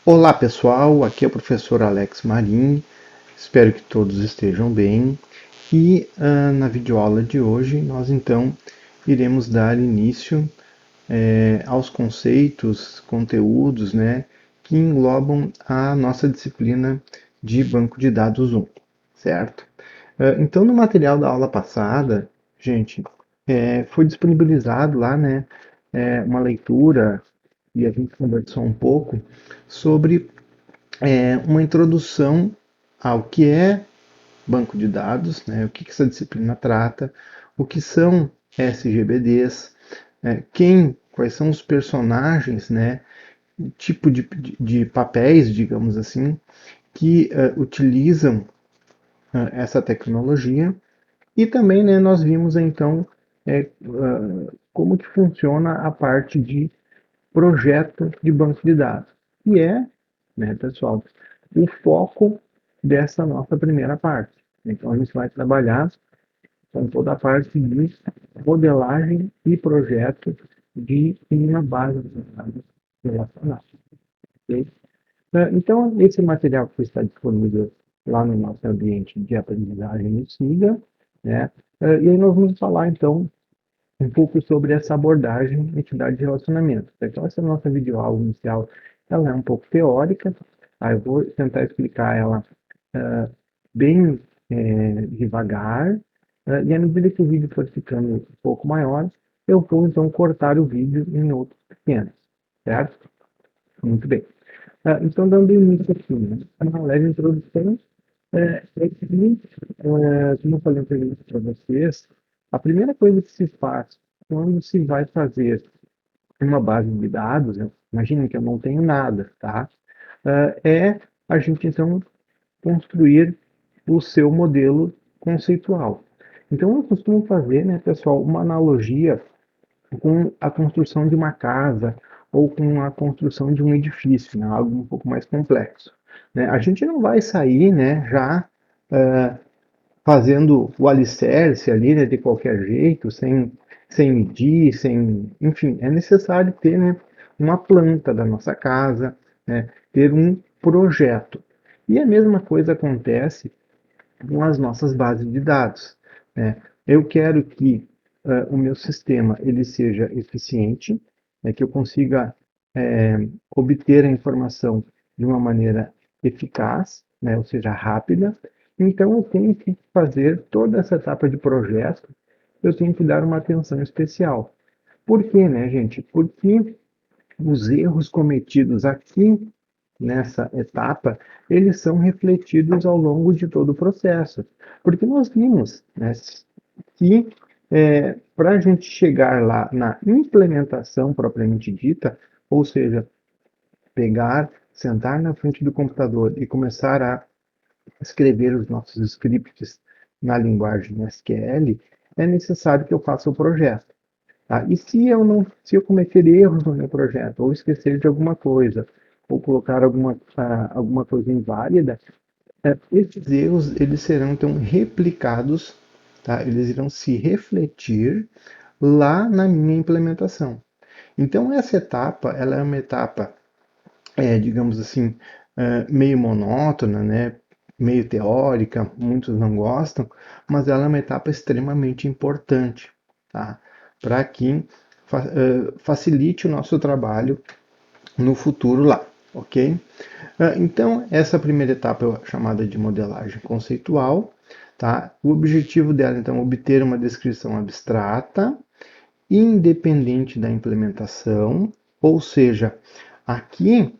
Olá pessoal, aqui é o professor Alex Marim, espero que todos estejam bem e na videoaula de hoje nós então iremos dar início aos conceitos, conteúdos, né, que englobam a nossa disciplina de banco de dados 1, certo? Então no material da aula passada, gente, foi disponibilizado lá, né, uma leitura e a gente conversou um pouco sobre uma introdução ao que é banco de dados, né, o que essa disciplina trata, o que são SGBDs, quais são os personagens, né, tipo de papéis, digamos assim, que utilizam essa tecnologia. E também, né, nós vimos então como que funciona a parte de projeto de banco de dados, que é, né, pessoal, o foco dessa nossa primeira parte. Então, a gente vai trabalhar com toda a parte de modelagem e projeto de uma base de dados relacional. Ok? Então, esse material que está disponível lá no nosso ambiente de aprendizagem no SIGA, né? E aí nós vamos falar, então, um pouco sobre essa abordagem entidade de relacionamento. Então, essa nossa videoaula inicial, ela é um pouco teórica, eu vou tentar explicar ela bem devagar, e à medida que o vídeo for ficando um pouco maior, eu vou então cortar o vídeo em outros pequenos, certo? Muito bem. Então, dando início aqui, né, uma leve introdução, que, como eu falei anteriormente para vocês, a primeira coisa que se faz quando se vai fazer uma base de dados, né, imaginem que eu não tenho nada, tá? É a gente, então, construir o seu modelo conceitual. Então, eu costumo fazer, né, pessoal, uma analogia com a construção de uma casa ou com a construção de um edifício, né, algo um pouco mais complexo. Né? A gente não vai sair, né, já fazendo o alicerce ali, né, de qualquer jeito, sem medir, enfim, é necessário ter, né, uma planta da nossa casa, né, ter um projeto. E a mesma coisa acontece com as nossas bases de dados, né? Eu quero que o meu sistema ele seja eficiente, né, que eu consiga obter a informação de uma maneira eficaz, né, ou seja, rápida. Então, eu tenho que fazer toda essa etapa de projeto, eu tenho que dar uma atenção especial. Por quê, né, gente? Porque os erros cometidos aqui nessa etapa, eles são refletidos ao longo de todo o processo. Porque nós vimos, né, que para a gente chegar lá na implementação propriamente dita, ou seja, pegar, sentar na frente do computador e começar a escrever os nossos scripts na linguagem SQL, é necessário que eu faça o projeto. Tá? E se eu cometer erros no meu projeto, ou esquecer de alguma coisa, ou colocar alguma coisa inválida, esses erros eles serão então replicados, tá? Eles irão se refletir lá na minha implementação. Então essa etapa, ela é uma etapa, digamos assim, meio monótona, né? Meio teórica, muitos não gostam, mas ela é uma etapa extremamente importante, tá? Para que facilite o nosso trabalho no futuro lá, ok? Então, essa primeira etapa é chamada de modelagem conceitual, tá? O objetivo dela, então, é obter uma descrição abstrata, independente da implementação, ou seja, aqui,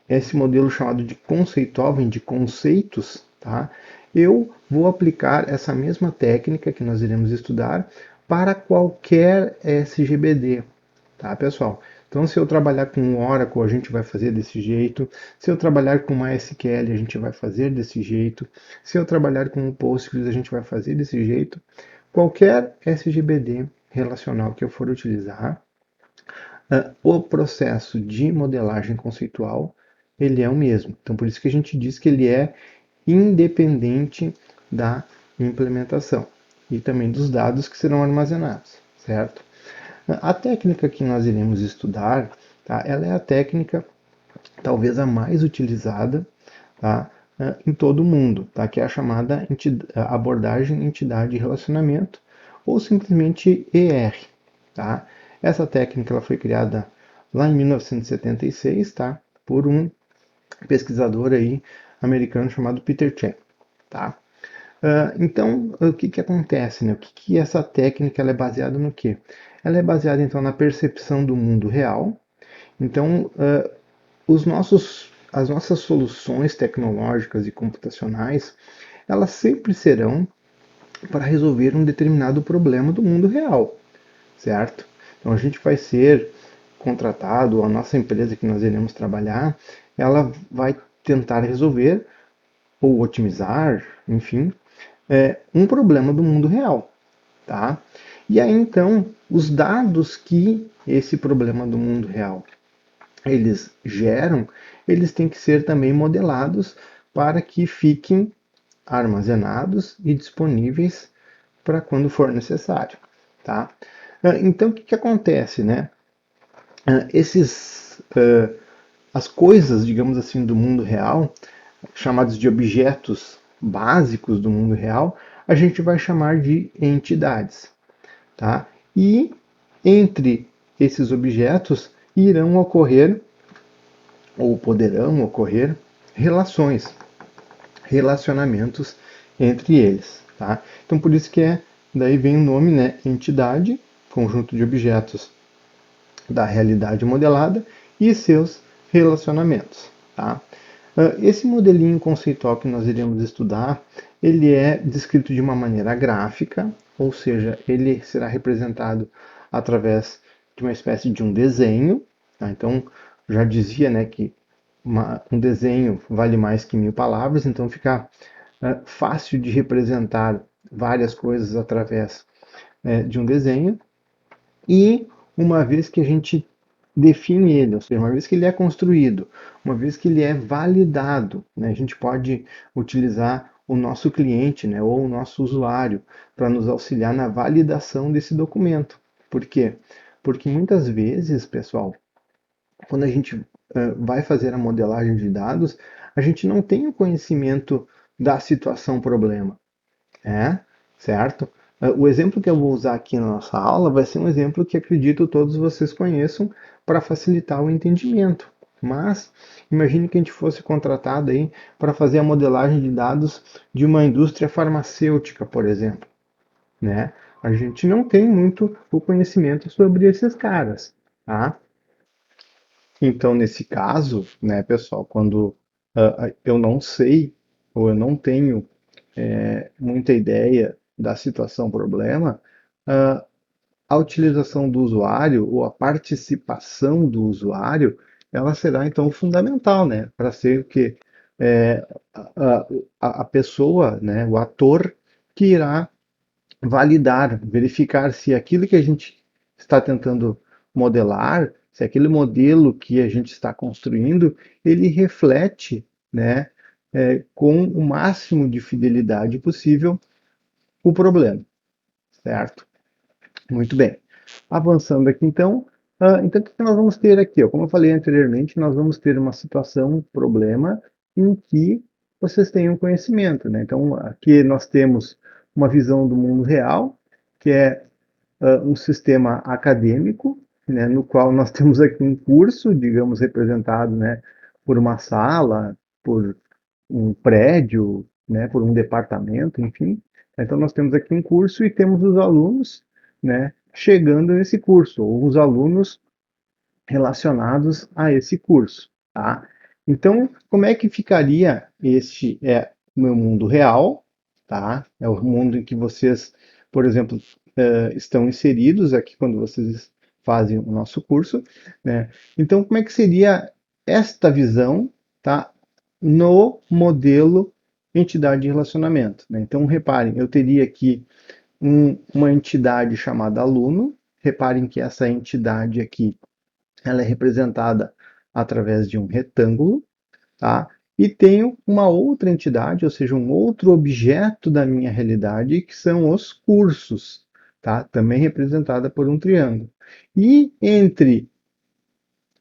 esse modelo chamado de conceitual, vem de conceitos, tá? Eu vou aplicar essa mesma técnica que nós iremos estudar para qualquer SGBD, tá, pessoal? Então, se eu trabalhar com Oracle, a gente vai fazer desse jeito. Se eu trabalhar com MySQL, a gente vai fazer desse jeito. Se eu trabalhar com o Postgres, a gente vai fazer desse jeito. Qualquer SGBD relacional que eu for utilizar, o processo de modelagem conceitual, ele é o mesmo. Então, por isso que a gente diz que ele é independente da implementação e também dos dados que serão armazenados, certo? A técnica que nós iremos estudar, tá, ela é a técnica talvez a mais utilizada, tá, em todo o mundo, tá, que é a chamada abordagem entidade e relacionamento, ou simplesmente ER. Tá? Essa técnica ela foi criada lá em 1976, tá, por um pesquisador aí americano chamado Peter Chen. Tá? Então, o que, que acontece? Né? O que, que essa técnica ela é baseada no quê? Ela é baseada então na percepção do mundo real. Então, as nossas soluções tecnológicas e computacionais, elas sempre serão para resolver um determinado problema do mundo real, certo? Então a gente vai ser contratado, a nossa empresa que nós iremos trabalhar, ela vai tentar resolver ou otimizar, enfim, um problema do mundo real, tá? E aí então, os dados que esse problema do mundo real eles geram, eles têm que ser também modelados para que fiquem armazenados e disponíveis para quando for necessário, tá? Então, o que, que acontece, né? Esses, as coisas, digamos assim, do mundo real, chamados de objetos básicos do mundo real, a gente vai chamar de entidades, tá? E entre esses objetos irão ocorrer ou poderão ocorrer relações, relacionamentos entre eles, tá? Então por isso que daí vem o nome, né, entidade, conjunto de objetos da realidade modelada e seus relacionamentos, tá? Esse modelinho conceitual que nós iremos estudar, ele é descrito de uma maneira gráfica, ou seja, ele será representado através de uma espécie de um desenho. Tá? Então, já dizia, né, que um desenho vale mais que 1000 palavras, então fica fácil de representar várias coisas através de um desenho. E uma vez que a gente define ele, ou seja, uma vez que ele é construído, uma vez que ele é validado, né, a gente pode utilizar o nosso cliente, né, ou o nosso usuário para nos auxiliar na validação desse documento. Por quê? Porque muitas vezes, pessoal, quando a gente vai fazer a modelagem de dados, a gente não tem o conhecimento da situação problema. Certo? O exemplo que eu vou usar aqui na nossa aula vai ser um exemplo que acredito todos vocês conheçam para facilitar o entendimento. Mas imagine que a gente fosse contratado aí para fazer a modelagem de dados de uma indústria farmacêutica, por exemplo, né? A gente não tem muito o conhecimento sobre esses caras, tá? Então, nesse caso, né, pessoal, quando eu não sei ou eu não tenho muita ideia da situação problema, ah, a utilização do usuário ou a participação do usuário, ela será então fundamental, né, para ser o que é, a pessoa, né, o ator que irá validar, verificar se aquilo que a gente está tentando modelar, se aquele modelo que a gente está construindo, ele reflete, né, com o máximo de fidelidade possível o problema, certo? Muito bem. Avançando aqui então, então o que nós vamos ter aqui? Ó? Como eu falei anteriormente, nós vamos ter uma situação, um problema em que vocês tenham conhecimento, né? Então aqui nós temos uma visão do mundo real, que é um sistema acadêmico, né, no qual nós temos aqui um curso, digamos, representado, né, por uma sala, por um prédio, né, por um departamento, enfim. Então nós temos aqui um curso e temos os alunos, né, chegando nesse curso, ou os alunos relacionados a esse curso, tá? Então, como é que ficaria este o meu mundo real, tá? É o mundo em que vocês, por exemplo, estão inseridos aqui quando vocês fazem o nosso curso, né? Então, como é que seria esta visão, tá? No modelo entidade de relacionamento, né? Então, reparem, eu teria aqui uma entidade chamada aluno. Reparem que essa entidade aqui ela é representada através de um retângulo, tá? E tenho uma outra entidade, ou seja, um outro objeto da minha realidade, que são os cursos, tá? Também representada por um triângulo. E entre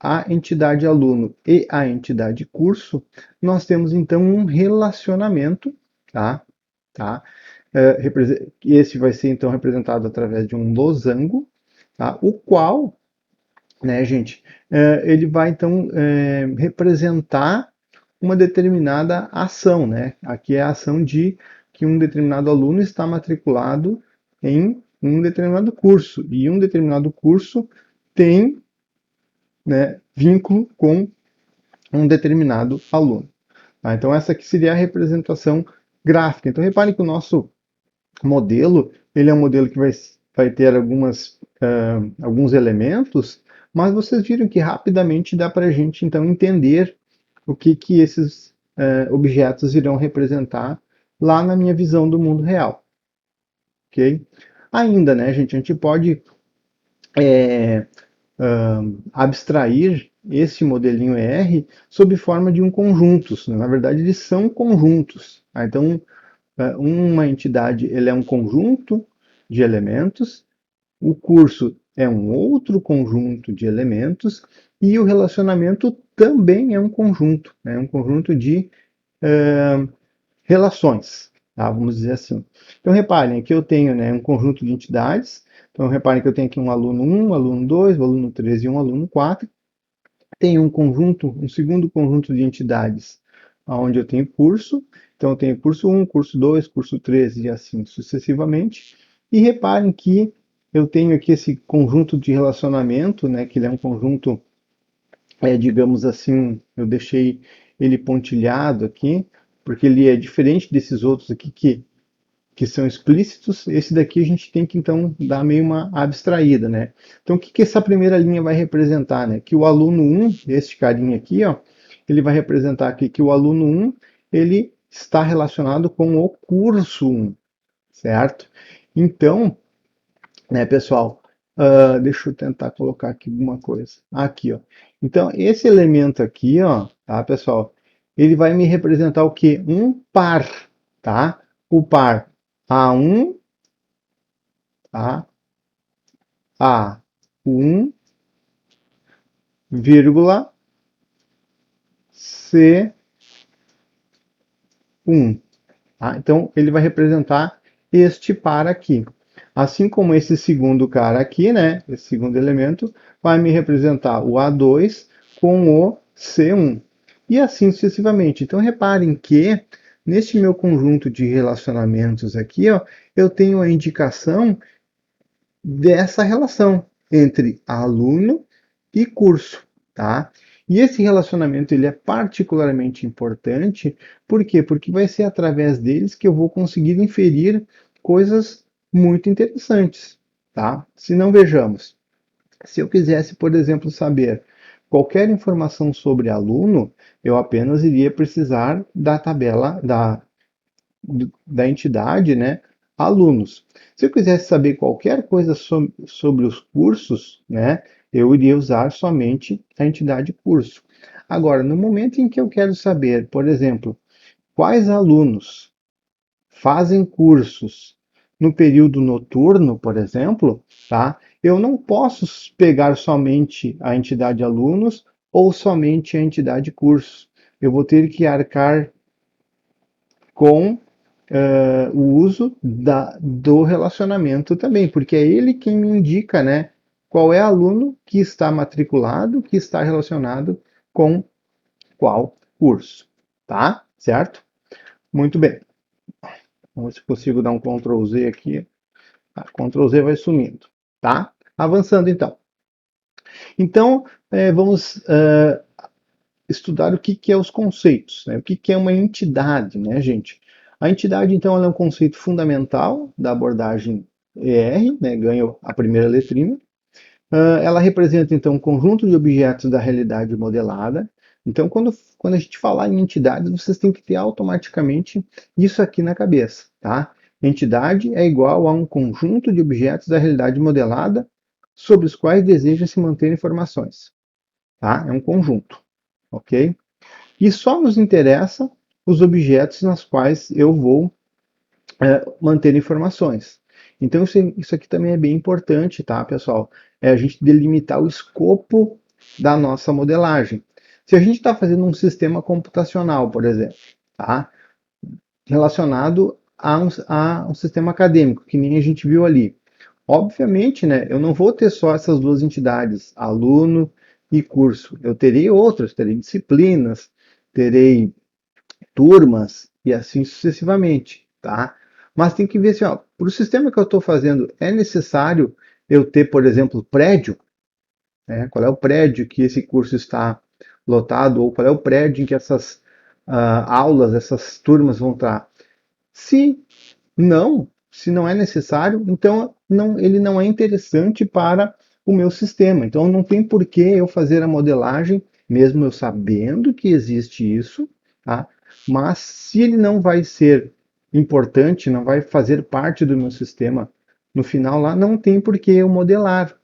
a entidade aluno e a entidade curso, nós temos então um relacionamento, tá? Tá? Esse vai ser então representado através de um losango, tá? O qual, né, gente, ele vai então representar uma determinada ação, né? Aqui é a ação de que um determinado aluno está matriculado em um determinado curso, e um determinado curso tem, né, vínculo com um determinado aluno. Tá? Então essa aqui seria a representação gráfica. Então reparem que o nosso modelo, ele é um modelo que vai ter alguns elementos, mas vocês viram que rapidamente dá para a gente então entender o que esses objetos irão representar lá na minha visão do mundo real, ok? Ainda, né, gente, a gente pode abstrair esse modelinho R sob forma de um conjuntos. Na verdade, eles são conjuntos. Tá? Então, uma entidade ele é um conjunto de elementos, o curso é um outro conjunto de elementos e o relacionamento também é um conjunto, né? Um conjunto de relações, tá? Vamos dizer assim. Então reparem, aqui eu tenho, né, um conjunto de entidades, então reparem que eu tenho aqui um aluno 1, um aluno 2, um aluno 3 e um aluno 4. Tenho um conjunto, um segundo conjunto de entidades, onde eu tenho curso, então eu tenho curso 1, curso 2, curso 3 e assim sucessivamente. E reparem que eu tenho aqui esse conjunto de relacionamento, né, que ele é um conjunto, digamos assim, eu deixei ele pontilhado aqui, porque ele é diferente desses outros aqui que são explícitos. Esse daqui a gente tem que então dar meio uma abstraída, né? Então o que essa primeira linha vai representar, né? Que o aluno 1, este carinha aqui, ó, ele vai representar aqui que o aluno 1, ele está relacionado com o curso 1, certo? Então, né, pessoal, deixa eu tentar colocar aqui alguma coisa. Aqui, ó. Então, esse elemento aqui, ó, tá, pessoal? Ele vai me representar o quê? Um par, tá? O par A1, tá? A1, vírgula, C1. Tá? Então, ele vai representar este par aqui. Assim como esse segundo cara aqui, né? Esse segundo elemento vai me representar o A2 com o C1. E assim sucessivamente. Então, reparem que neste meu conjunto de relacionamentos aqui, ó, eu tenho a indicação dessa relação entre aluno e curso, tá? E esse relacionamento ele é particularmente importante, por quê? Porque vai ser através deles que eu vou conseguir inferir coisas muito interessantes, tá? Se não vejamos, se eu quisesse, por exemplo, saber qualquer informação sobre aluno, eu apenas iria precisar da tabela da entidade, né, alunos. Se eu quisesse saber qualquer coisa sobre os cursos, né, eu iria usar somente a entidade curso. Agora, no momento em que eu quero saber, por exemplo, quais alunos fazem cursos no período noturno, por exemplo, tá? Eu não posso pegar somente a entidade alunos ou somente a entidade curso. Eu vou ter que arcar com o uso do relacionamento também, porque é ele quem me indica, né, qual é aluno que está matriculado, que está relacionado com qual curso, tá? Certo? Muito bem. Vamos ver se consigo dar um Ctrl Z aqui. Ctrl Z vai sumindo, tá? Avançando então. Então, vamos estudar o que é os conceitos, né? O que é uma entidade, né, gente? A entidade, então, ela é um conceito fundamental da abordagem ER, né? Ganha a primeira letrinha. Ela representa, então, um conjunto de objetos da realidade modelada. Então, quando a gente falar em entidades, vocês têm que ter automaticamente isso aqui na cabeça, tá? Entidade é igual a um conjunto de objetos da realidade modelada sobre os quais deseja se manter informações, tá? É um conjunto, ok? E só nos interessa os objetos nas quais eu vou manter informações. Então, isso aqui também é bem importante, tá, pessoal? É a gente delimitar o escopo da nossa modelagem. Se a gente está fazendo um sistema computacional, por exemplo, tá? Relacionado a um sistema acadêmico, que nem a gente viu ali. Obviamente, né, eu não vou ter só essas duas entidades, aluno e curso. Eu terei outras, terei disciplinas, terei turmas e assim sucessivamente, tá? Mas tem que ver assim, ó, para o sistema que eu estou fazendo, é necessário eu ter, por exemplo, prédio, né? Qual é o prédio que esse curso está lotado, ou qual é o prédio em que essas aulas, essas turmas vão estar. Se não, se não é necessário, então não, ele não é interessante para o meu sistema. Então não tem por que eu fazer a modelagem, mesmo eu sabendo que existe isso, tá? Mas se ele não vai ser importante, não vai fazer parte do meu sistema no final lá, não tem por que eu modelar,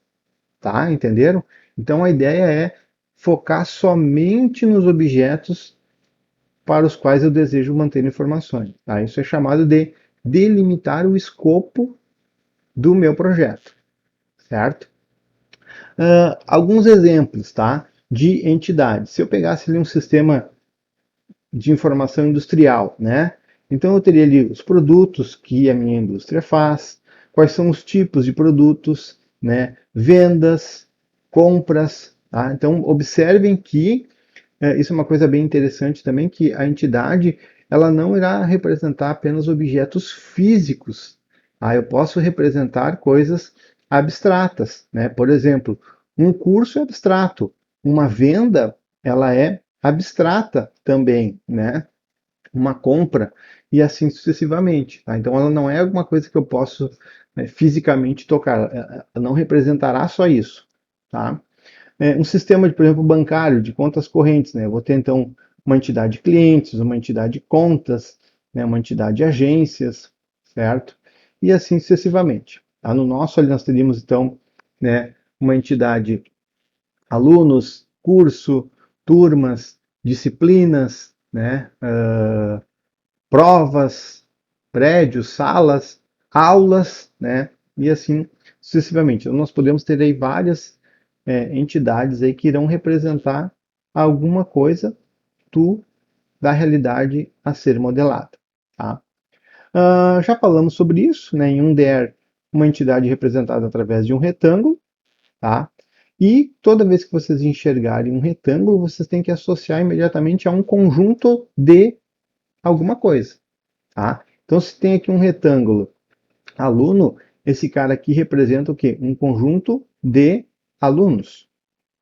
tá? Entenderam? Então a ideia é focar somente nos objetos para os quais eu desejo manter informações. Tá? Isso é chamado de delimitar o escopo do meu projeto, certo? Alguns exemplos, tá? De entidades. Se eu pegasse ali um sistema de informação industrial, né? Então eu teria ali os produtos que a minha indústria faz, quais são os tipos de produtos, né? Vendas, compras, tá? Então observem que isso é uma coisa bem interessante também, que a entidade ela não irá representar apenas objetos físicos. Eu posso representar coisas abstratas, né? Por exemplo, um curso é abstrato, uma venda ela é abstrata também, né? Uma compra e assim sucessivamente. Tá? Então ela não é alguma coisa que eu posso fisicamente tocar, ela não representará só isso. Tá? Um sistema, por exemplo, bancário, de contas correntes. Né? Eu vou ter, então, uma entidade de clientes, uma entidade de contas, né? Uma entidade de agências, certo? E assim sucessivamente. Tá? No nosso, ali, nós teríamos, então, né, uma entidade alunos, curso, turmas, disciplinas, né? Provas, prédios, salas, aulas, né? E assim sucessivamente. Então, nós podemos ter aí várias entidades aí que irão representar alguma coisa do, da realidade a ser modelada. Tá? Já falamos sobre isso, né? Em um DER, uma entidade representada através de um retângulo, tá? E toda vez que vocês enxergarem um retângulo, vocês têm que associar imediatamente a um conjunto de alguma coisa, tá? Então, se tem aqui um retângulo aluno, esse cara aqui representa o quê? Um conjunto de alunos,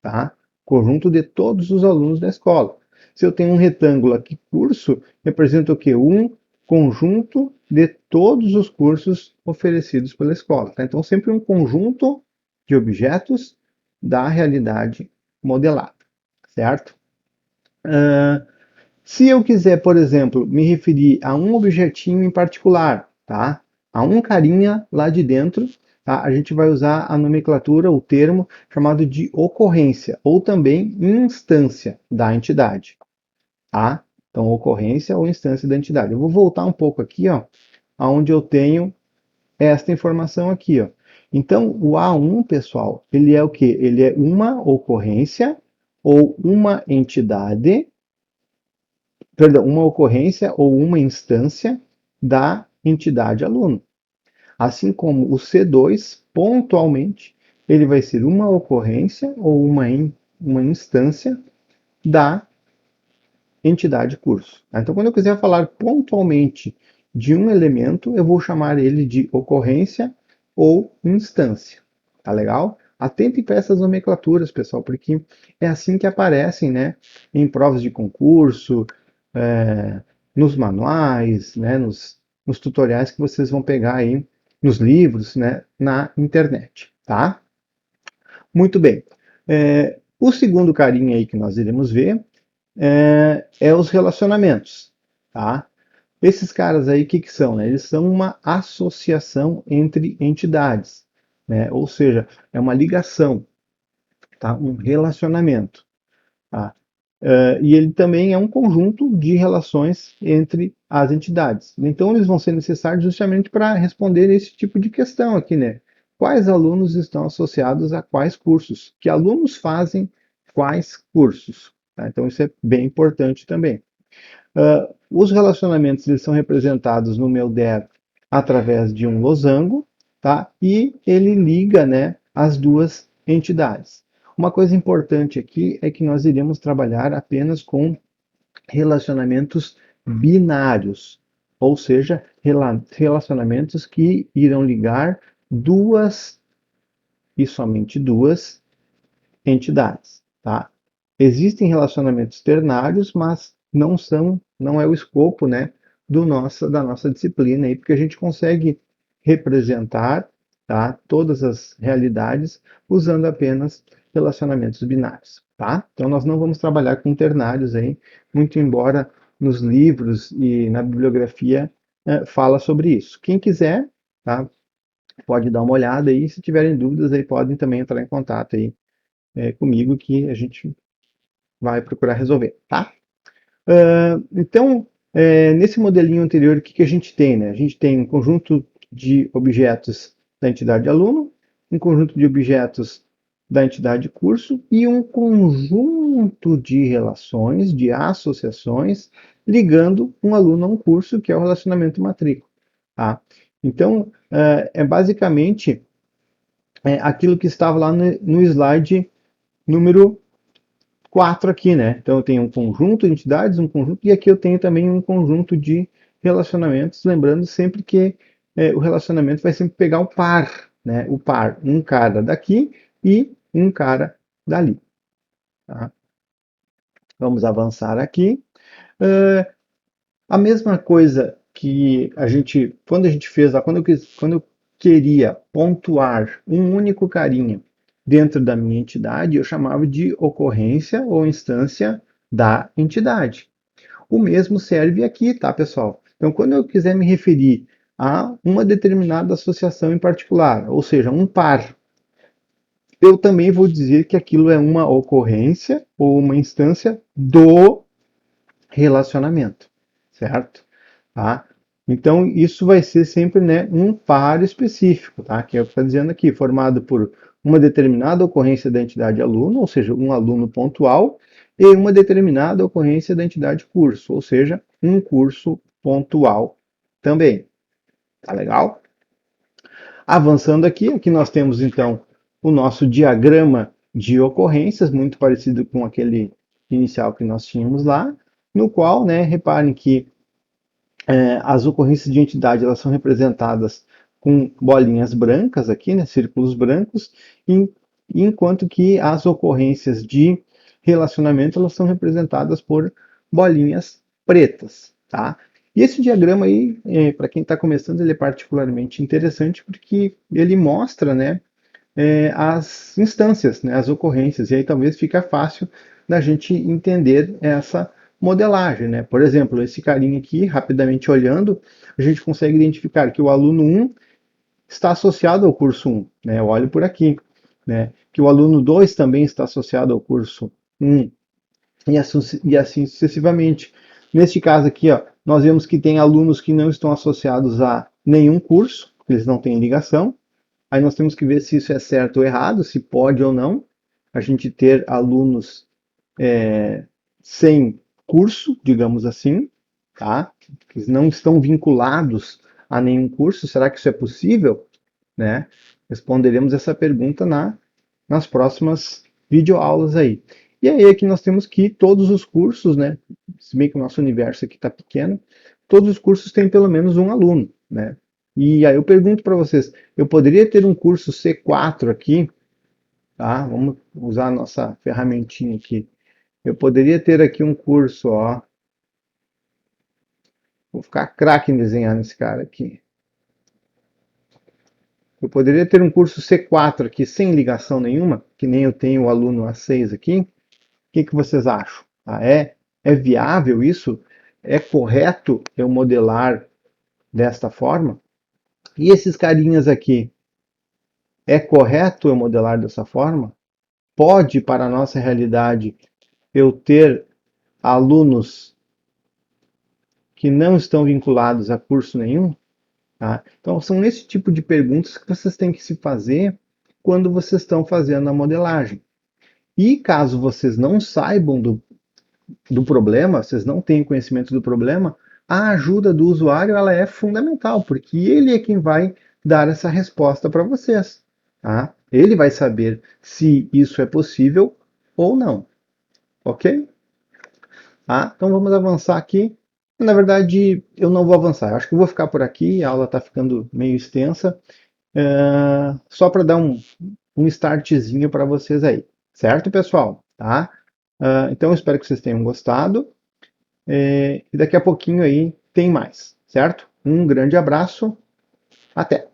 tá? Conjunto de todos os alunos da escola. Se eu tenho um retângulo aqui, curso, representa o quê? Um conjunto de todos os cursos oferecidos pela escola. Tá? Então, sempre um conjunto de objetos da realidade modelada, certo? Se eu quiser, por exemplo, me referir a um objetinho em particular, tá? A um carinha lá de dentro, tá? A gente vai usar a nomenclatura, o termo chamado de ocorrência, ou também instância da entidade, tá? Então, ocorrência ou instância da entidade. Eu vou voltar um pouco aqui, ó, aonde eu tenho esta informação aqui, ó. Então, o A1, pessoal, ele é o quê? Ele é uma ocorrência ou uma entidade, perdão, uma ocorrência ou uma instância da entidade aluno. Assim como o C2, pontualmente, ele vai ser uma ocorrência ou uma instância da entidade curso. Então, quando eu quiser falar pontualmente de um elemento, eu vou chamar ele de ocorrência ou instância. Tá legal? Atentem para essas nomenclaturas, pessoal, porque é assim que aparecem, né, em provas de concurso, é, nos manuais, né, nos tutoriais que vocês vão pegar aí nos livros, né, na internet, tá? Muito bem. O segundo carinha aí que nós iremos ver é os relacionamentos, tá? Esses caras aí, o que são? Né? Eles são uma associação entre entidades, né? Ou seja, é uma ligação, tá? Um relacionamento, tá? E ele também é um conjunto de relações entre as entidades. Então, eles vão ser necessários justamente para responder esse tipo de questão aqui, né? Quais alunos estão associados a quais cursos? Que alunos fazem quais cursos. Tá? Então isso é bem importante também. Os relacionamentos eles são representados no meu DER através de um losango, tá? E ele liga, né, as duas entidades. Uma coisa importante aqui é que nós iremos trabalhar apenas com relacionamentos binários, ou seja, relacionamentos que irão ligar duas e somente duas entidades, tá? Existem relacionamentos ternários, mas não é o escopo, né, da nossa disciplina aí, porque a gente consegue representar, tá, todas as realidades usando apenas relacionamentos binários, tá? Então nós não vamos trabalhar com ternários aí, muito embora nos livros e na bibliografia fala sobre isso. Quem quiser, tá, pode dar uma olhada aí, se tiverem dúvidas aí podem também entrar em contato aí comigo que a gente vai procurar resolver, tá? Então, nesse modelinho anterior, o que, que a gente tem? Né? A gente tem um conjunto de objetos da entidade aluno, um conjunto de objetos da entidade curso e um conjunto de relações, de associações, ligando um aluno a um curso, que é o relacionamento matrícula. Tá? Então, é basicamente aquilo que estava lá no slide número 4 aqui, né? Então eu tenho um conjunto de entidades, um conjunto, e aqui eu tenho também um conjunto de relacionamentos, lembrando sempre que o relacionamento vai sempre pegar o par, né? O par, um cara daqui e um cara dali. Tá? Vamos avançar aqui. A mesma coisa que quando a gente fez lá, quando eu queria pontuar um único carinha dentro da minha entidade, eu chamava de ocorrência ou instância da entidade. O mesmo serve aqui, tá, pessoal? Então, quando eu quiser me referir a uma determinada associação em particular, ou seja, um par, eu também vou dizer que aquilo é uma ocorrência ou uma instância do relacionamento, certo? Tá? Então, isso vai ser sempre, né, um par específico, tá? Que é o que está dizendo aqui, formado por uma determinada ocorrência da entidade aluno, ou seja, um aluno pontual, e uma determinada ocorrência da entidade curso, ou seja, um curso pontual também. Tá legal? Avançando aqui nós temos então o nosso diagrama de ocorrências, muito parecido com aquele inicial que nós tínhamos lá, no qual, né, reparem que as ocorrências de entidade elas são representadas com bolinhas brancas aqui, né, círculos brancos, enquanto que as ocorrências de relacionamento elas são representadas por bolinhas pretas, tá? E esse diagrama aí, para quem está começando, ele é particularmente interessante porque ele mostra, né, as instâncias, né, as ocorrências, e aí talvez fica fácil da gente entender essa modelagem. Né? Por exemplo, esse carinha aqui, rapidamente olhando, a gente consegue identificar que o aluno 1 está associado ao curso 1, né? Eu olho por aqui, né? Que o aluno 2 também está associado ao curso 1, e assim sucessivamente. Neste caso aqui, ó, nós vemos que tem alunos que não estão associados a nenhum curso, eles não têm ligação. Aí nós temos que ver se isso é certo ou errado, se pode ou não a gente ter alunos sem curso, digamos assim, tá? Que não estão vinculados a nenhum curso. Será que isso é possível? Né? Responderemos essa pergunta nas próximas videoaulas aí. E aí aqui nós temos que todos os cursos, né? Se bem que o nosso universo aqui está pequeno, todos os cursos têm pelo menos um aluno, né? E aí eu pergunto para vocês, eu poderia ter um curso C4 aqui, tá? Vamos usar a nossa ferramentinha aqui. Eu poderia ter aqui um curso, ó. Vou ficar craque em desenhar nesse cara aqui. Eu poderia ter um curso C4 aqui sem ligação nenhuma, que nem eu tenho o aluno A6 aqui. O que vocês acham? É viável isso? É correto eu modelar desta forma? E esses carinhas aqui, é correto eu modelar dessa forma? Pode, para a nossa realidade, eu ter alunos que não estão vinculados a curso nenhum? Tá? Então, são esse tipo de perguntas que vocês têm que se fazer quando vocês estão fazendo a modelagem. E caso vocês não saibam do problema, vocês não têm conhecimento do problema, a ajuda do usuário ela é fundamental, porque ele é quem vai dar essa resposta para vocês. Tá? Ele vai saber se isso é possível ou não. Ok? Tá? Então vamos avançar aqui. Na verdade, eu não vou avançar. Eu acho que eu vou ficar por aqui. A aula está ficando meio extensa. Só para dar um startzinho para vocês aí. Certo, pessoal? Tá? Então eu espero que vocês tenham gostado. E daqui a pouquinho aí tem mais. Certo? Um grande abraço. Até!